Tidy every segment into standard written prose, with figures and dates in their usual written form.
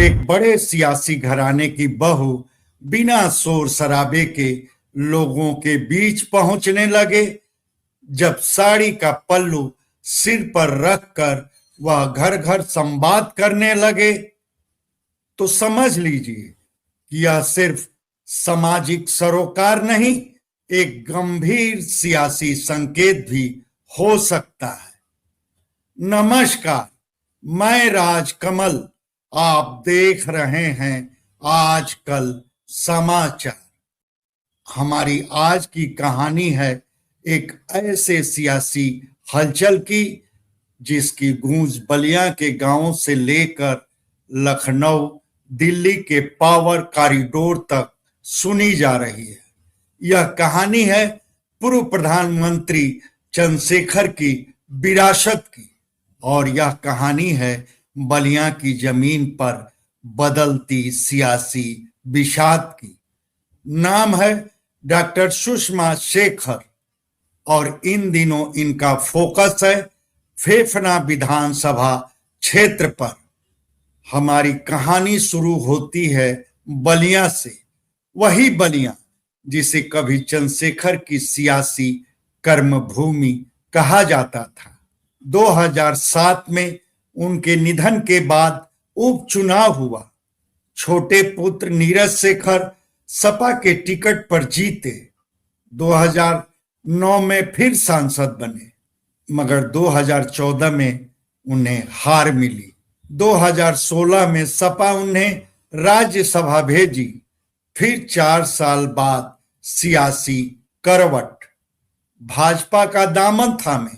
एक बड़े सियासी घराने की बहू बिना शोर शराबे के लोगों के बीच पहुंचने लगे। जब साड़ी का पल्लू सिर पर रखकर वह घर घर संवाद करने लगे तो समझ लीजिए कि यह सिर्फ सामाजिक सरोकार नहीं, एक गंभीर सियासी संकेत भी हो सकता है। नमस्कार, मैं राज कमल। आप देख रहे हैं आजकल समाचार। हमारी आज की कहानी है एक ऐसे सियासी हलचल की जिसकी गूंज बलिया के गांवों से लेकर लखनऊ, दिल्ली के पावर कॉरिडोर तक सुनी जा रही है। यह कहानी है पूर्व प्रधानमंत्री चंद्रशेखर की विरासत की, और यह कहानी है बलिया की जमीन पर बदलती सियासी विषाद की। नाम है डॉक्टर सुषमा शेखर और इन दिनों इनका फोकस है फेफना विधानसभा क्षेत्र पर। हमारी कहानी शुरू होती है बलिया से, वही बलिया जिसे कभी चंद्रशेखर की सियासी कर्मभूमि कहा जाता था। 2007 में उनके निधन के बाद उपचुनाव हुआ। छोटे पुत्र नीरज शेखर सपा के टिकट पर जीते। 2009 में फिर सांसद बने, मगर 2014 में उन्हें हार मिली। 2016 में सपा उन्हें राज्यसभा भेजी। फिर 4 साल बाद सियासी करवट, भाजपा का दामन थामे,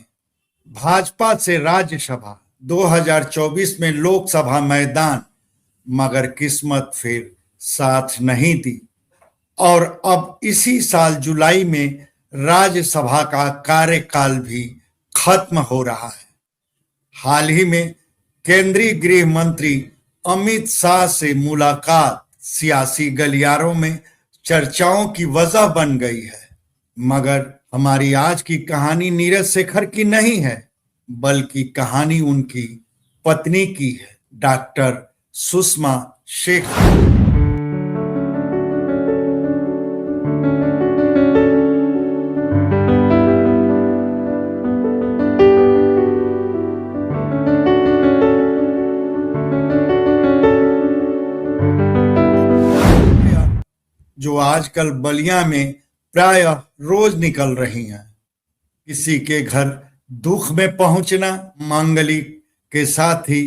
भाजपा से राज्यसभा, 2024 में लोकसभा मैदान, मगर किस्मत फिर साथ नहीं दी। और अब इसी साल जुलाई में राज्यसभा का कार्यकाल भी खत्म हो रहा है। हाल ही में केंद्रीय गृह मंत्री अमित शाह से मुलाकात सियासी गलियारों में चर्चाओं की वजह बन गई है। मगर हमारी आज की कहानी नीरज शेखर की नहीं है, बल्कि कहानी उनकी पत्नी की है, डॉक्टर सुषमा शेखर। जो आजकल बलिया में प्रायः रोज निकल रही हैं। किसी के घर दुख में पहुंचना, मांगलिक के साथ ही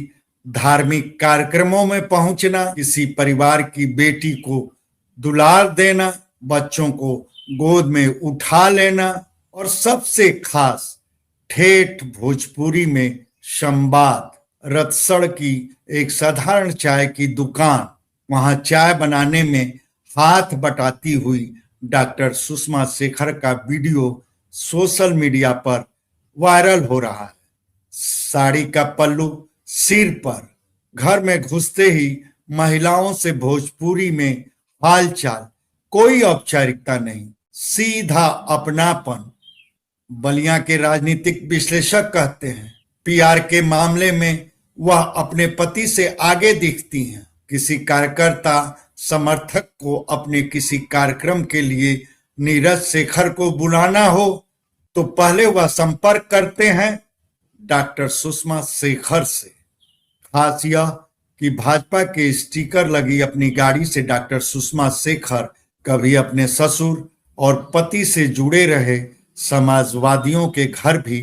धार्मिक कार्यक्रमों में पहुंचना, किसी परिवार की बेटी को दुलार देना, बच्चों को गोद में उठा लेना, और सबसे खास ठेठ भोजपुरी में संवाद। रतसड़ की एक साधारण चाय की दुकान, वहां चाय बनाने में हाथ बटाती हुई डॉक्टर सुषमा शेखर का वीडियो सोशल मीडिया पर वायरल हो रहा है। साड़ी का पल्लू सिर पर, घर में घुसते ही महिलाओं से भोजपुरी में हालचाल, कोई औपचारिकता नहीं, सीधा अपनापन। बलिया के राजनीतिक विश्लेषक कहते हैं पीआर के मामले में वह अपने पति से आगे दिखती हैं। किसी कार्यकर्ता समर्थक को अपने किसी कार्यक्रम के लिए नीरज शेखर को बुलाना हो तो पहले वह संपर्क करते हैं डॉक्टर सुषमा शेखर से। खास यह कि भाजपा के स्टिकर लगी अपनी गाड़ी से डॉक्टर सुषमा शेखर कभी अपने ससुर और पति से जुड़े रहे समाजवादियों के घर भी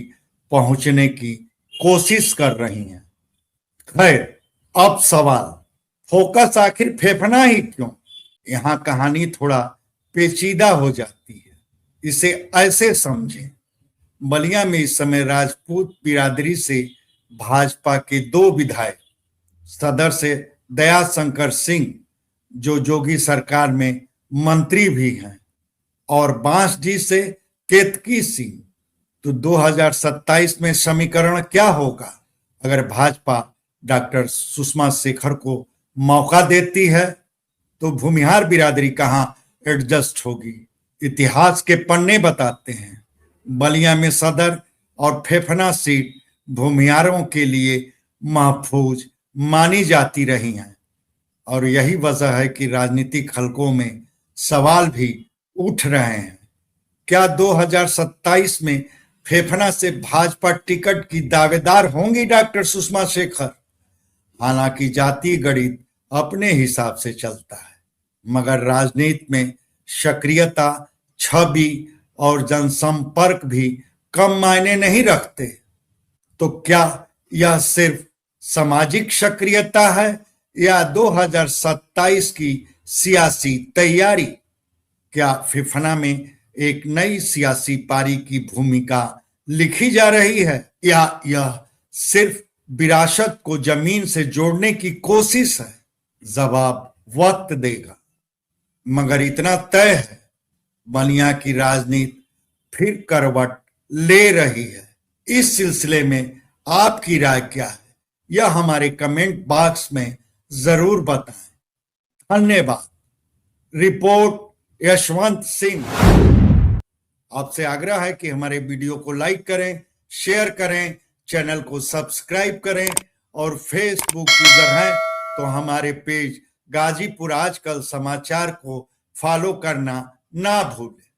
पहुंचने की कोशिश कर रही हैं। खैर, अब सवाल, फोकस आखिर फेफना ही क्यों? यहां कहानी थोड़ा पेचीदा हो जाती है। इसे ऐसे समझें, बलिया में इस समय राजपूत बिरादरी से भाजपा के 2 विधायक, सदर से दयाशंकर सिंह जो जोगी सरकार में मंत्री भी हैं, और बांसडीह से केतकी सिंह। तो 2027 में समीकरण क्या होगा अगर भाजपा डॉक्टर सुषमा शेखर को मौका देती है? तो भूमिहार बिरादरी कहां एडजस्ट होगी? इतिहास के पन्ने बताते हैं बलिया में सदर और फेफना सीट भूमिहारों के लिए महफूज मानी जाती रही हैं। और यही वजह है कि राजनीतिक हलकों में सवाल भी उठ रहे हैं। क्या 2027 में फेफना से भाजपा टिकट की दावेदार होंगी डॉक्टर सुषमा शेखर? हालांकि जातीय गणित अपने हिसाब से चलता है, मगर राजनीति में सक्रियता, छवि और जनसंपर्क भी कम मायने नहीं रखते। तो क्या यह सिर्फ सामाजिक सक्रियता है या 2027 की सियासी तैयारी? क्या फेफना में एक नई सियासी पारी की भूमिका लिखी जा रही है या यह सिर्फ विरासत को जमीन से जोड़ने की कोशिश है? जवाब वक्त देगा, मगर इतना तय है, बलिया की राजनीति फिर करवट ले रही है। इस सिलसिले में आपकी राय क्या है, यह हमारे कमेंट बॉक्स में जरूर बताएं। धन्यवाद। रिपोर्ट यशवंत सिंह। आपसे आग्रह है कि हमारे वीडियो को लाइक करें, शेयर करें, चैनल को सब्सक्राइब करें और फेसबुक यूजर हैं तो हमारे पेज गाजीपुर आजकल समाचार को फॉलो करना ना भूलें।